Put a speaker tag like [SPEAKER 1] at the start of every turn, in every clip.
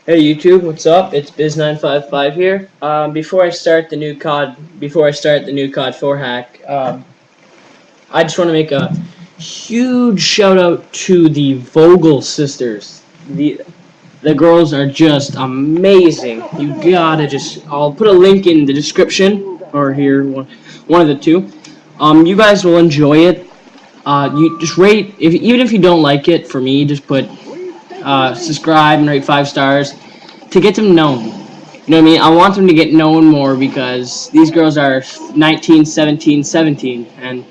[SPEAKER 1] Hey YouTube, what's up? It's Biz955 here. Before I start the new COD4 hack, I just want to make a huge shout out to the Vogel sisters. The girls are just amazing. You gotta I'll put a link in the description or here, one of the two. You guys will enjoy it. You just rate even if you don't like it. For me, just put subscribe and rate 5 stars to get them known. You know what I mean? I want them to get known more because these girls are 19, 17, 17, and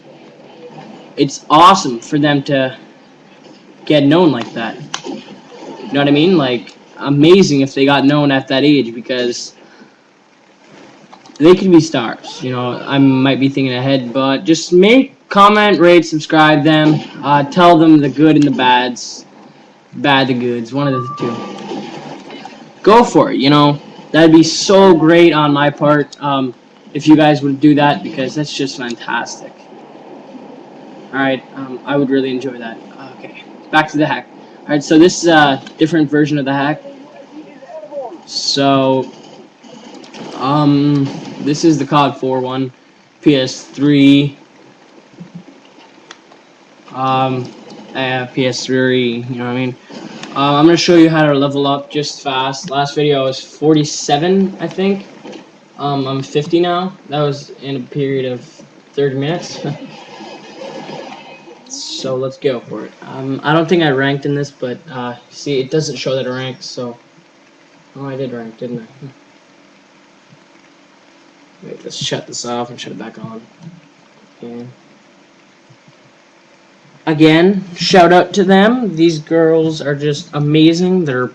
[SPEAKER 1] it's awesome for them to get known like that. You know what I mean? Like, amazing if they got known at that age because they could be stars. You know, I might be thinking ahead, but just comment, rate, subscribe them, tell them the good and the bads, bad the goods, one of the two. Go for it, you know. That'd be so great on my part if you guys would do that because that's just fantastic. Alright, I would really enjoy that. Okay, back to the hack. Alright, so this is a different version of the hack. So, this is the COD4 one, PS3, PS3, you know what I mean? I'm going to show you how to level up just fast. Last video I was 47, I think. I'm 50 now. That was in a period of 30 minutes. So let's go for it. I don't think I ranked in this, but see, it doesn't show that I ranked, so... Oh, I did rank, didn't I? Wait, let's shut this off and shut it back on. Okay. Again, shout out to them. These girls are just amazing. They're...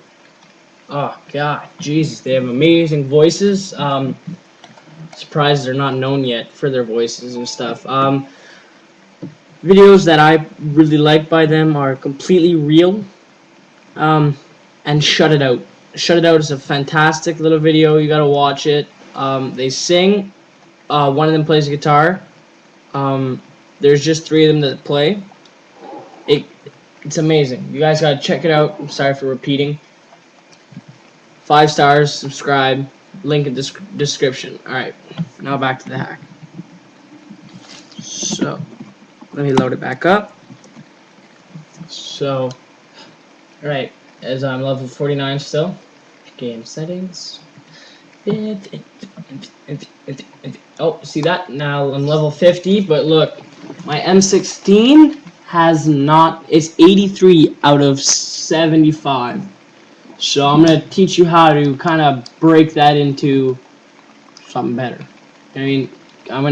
[SPEAKER 1] Oh, God, Jesus, they have amazing voices. Surprised they're not known yet for their voices and stuff. Videos that I really like by them are Completely Real and Shut It Out. Shut It Out is a fantastic little video. You gotta watch it. They sing. One of them plays guitar. There's just 3 of them that play. It's amazing. You guys gotta check it out. I'm sorry for repeating. 5 stars, subscribe, link in the description. Alright, now back to the hack. So, let me load it back up. So, alright, as I'm level 49 still. Game settings. Oh, see that? Now I'm level 50, but look, my M16 has not, it's 83 out of 75. So I'm going to teach you how to kind of break that into something better. I mean, I'm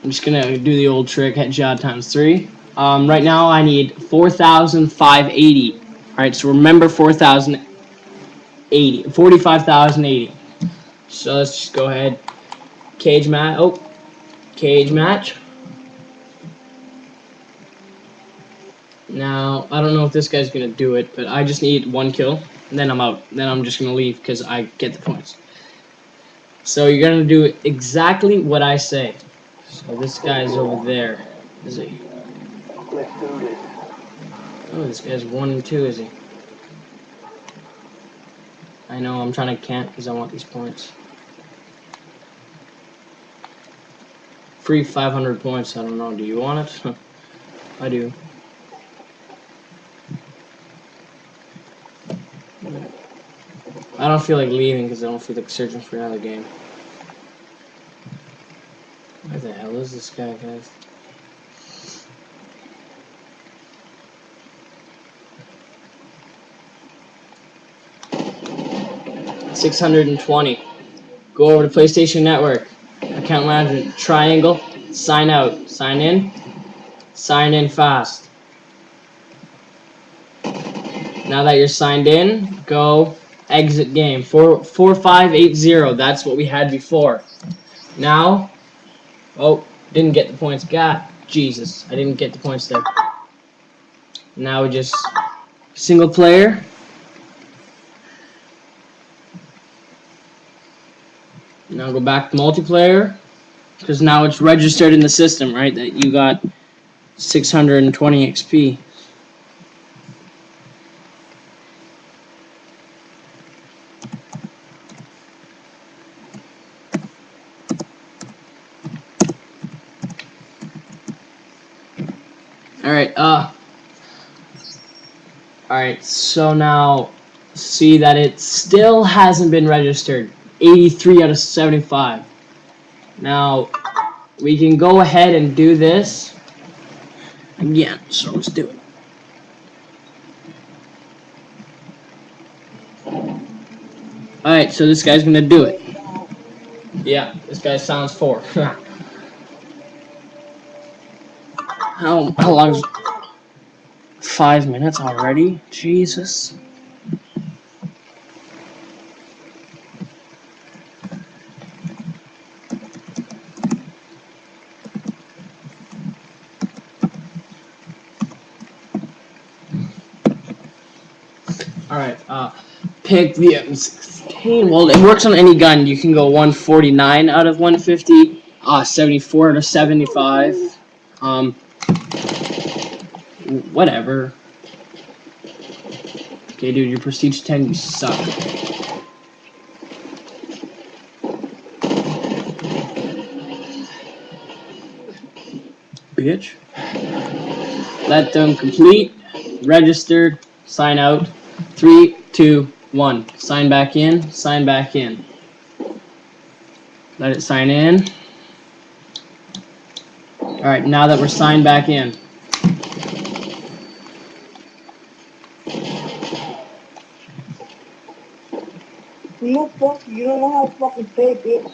[SPEAKER 1] just going to do the old trick, headshot times 3. Right now I need 4,580. Alright, so remember 4,080, 45,080. So let's just go ahead, cage match. Oh, cage match. Now, I don't know if this guy's going to do it, but I just need 1 kill, and then I'm out. Then I'm just going to leave because I get the points. So you're going to do exactly what I say. So this guy's over there. Is he?
[SPEAKER 2] Let's do this.
[SPEAKER 1] Oh, this guy's 1 and 2, is he? I know, I'm trying to camp because I want these points. Free 500 points, I don't know. Do you want it? I do. I don't feel like leaving because I don't feel like searching for another game. Where the hell is this guy, guys? $620. Go over to PlayStation Network. Account management. Triangle. Sign out. Sign in. Sign in fast. Now that you're signed in, go exit game. 4580. That's what we had before. Now, oh, didn't get the points. God, Jesus, I didn't get the points there. Now we just single player. Now go back to multiplayer, because now it's registered in the system, right, that you got 620 XP. Alright, alright, so now see that it still hasn't been registered. 83 out of 75. Now we can go ahead and do this again. So let's do it. Alright, so this guy's gonna do it. Yeah, this guy sounds 4. How long is 5 minutes already? Jesus. Alright, pick the M16. Well, it works on any gun. You can go 149 out of 150, 74 out of 75. Whatever. Okay, dude, your prestige 10, you suck. Bitch. Let them complete. Registered. Sign out. 3, 2, 1. Sign back in. Sign back in. Let it sign in. Alright, now that we're signed back in.
[SPEAKER 3] No fuck, you don't know how to fucking play, bitch.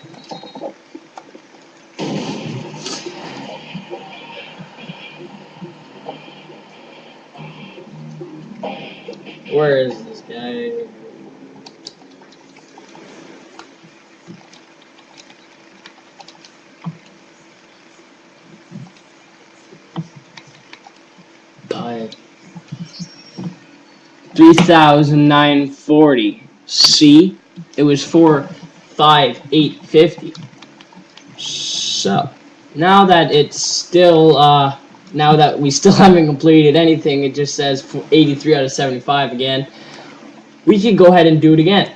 [SPEAKER 1] Where is this guy? Died. 3,940. See? It was 4,550. So, now that it's still, now that we still haven't completed anything, it just says 83 out of 75 again. We can go ahead and do it again.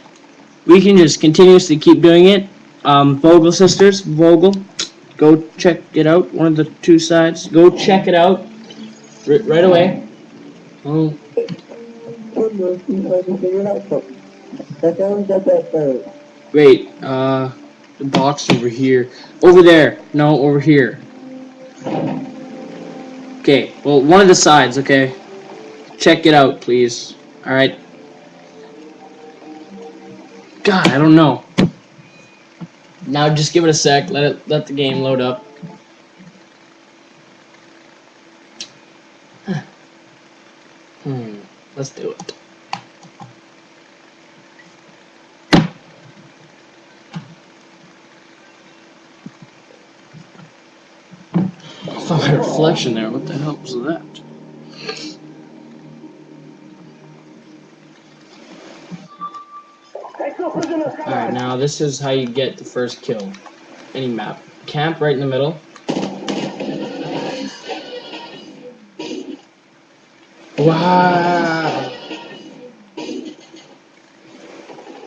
[SPEAKER 1] We can just continuously keep doing it. Vogel sisters, Vogel, go check it out. One of the two sides. Go check it out right away. Oh. Wait, the box over here. Over there. No, over here. Okay, well, one of the sides, okay? Check it out, please. Alright. God, I don't know. Now just give it a sec. Let the game load up. Let's do it. I saw my reflection there. What the hell was that? Alright, now this is how you get the first kill. Any map. Camp right in the middle. Wow.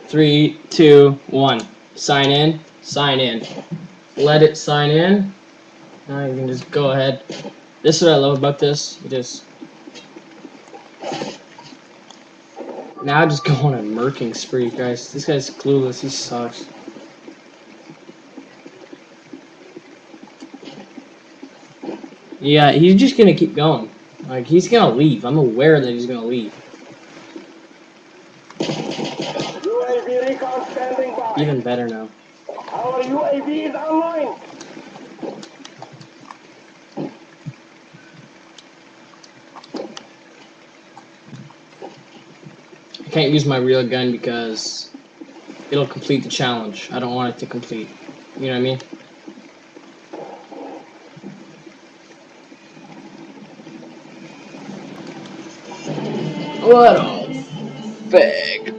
[SPEAKER 1] 3, 2, 1. Sign in. Sign in. Let it sign in. Now you can just go ahead. This is what I love about this. You just now just go on a murking spree, guys. This guy's clueless. He sucks. Yeah, he's just gonna keep going. Like, he's gonna leave. I'm aware that he's gonna leave.
[SPEAKER 2] UAV recon standing by.
[SPEAKER 1] Even better now.
[SPEAKER 2] Our UAV is online.
[SPEAKER 1] I can't use my real gun because it'll complete the challenge. I don't want it to complete. You know what I mean? What a fag.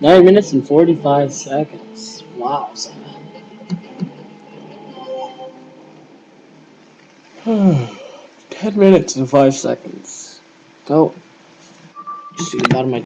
[SPEAKER 1] 9 minutes and 45 seconds. Wow. 10 minutes and 5 seconds. Go. See the bottom of my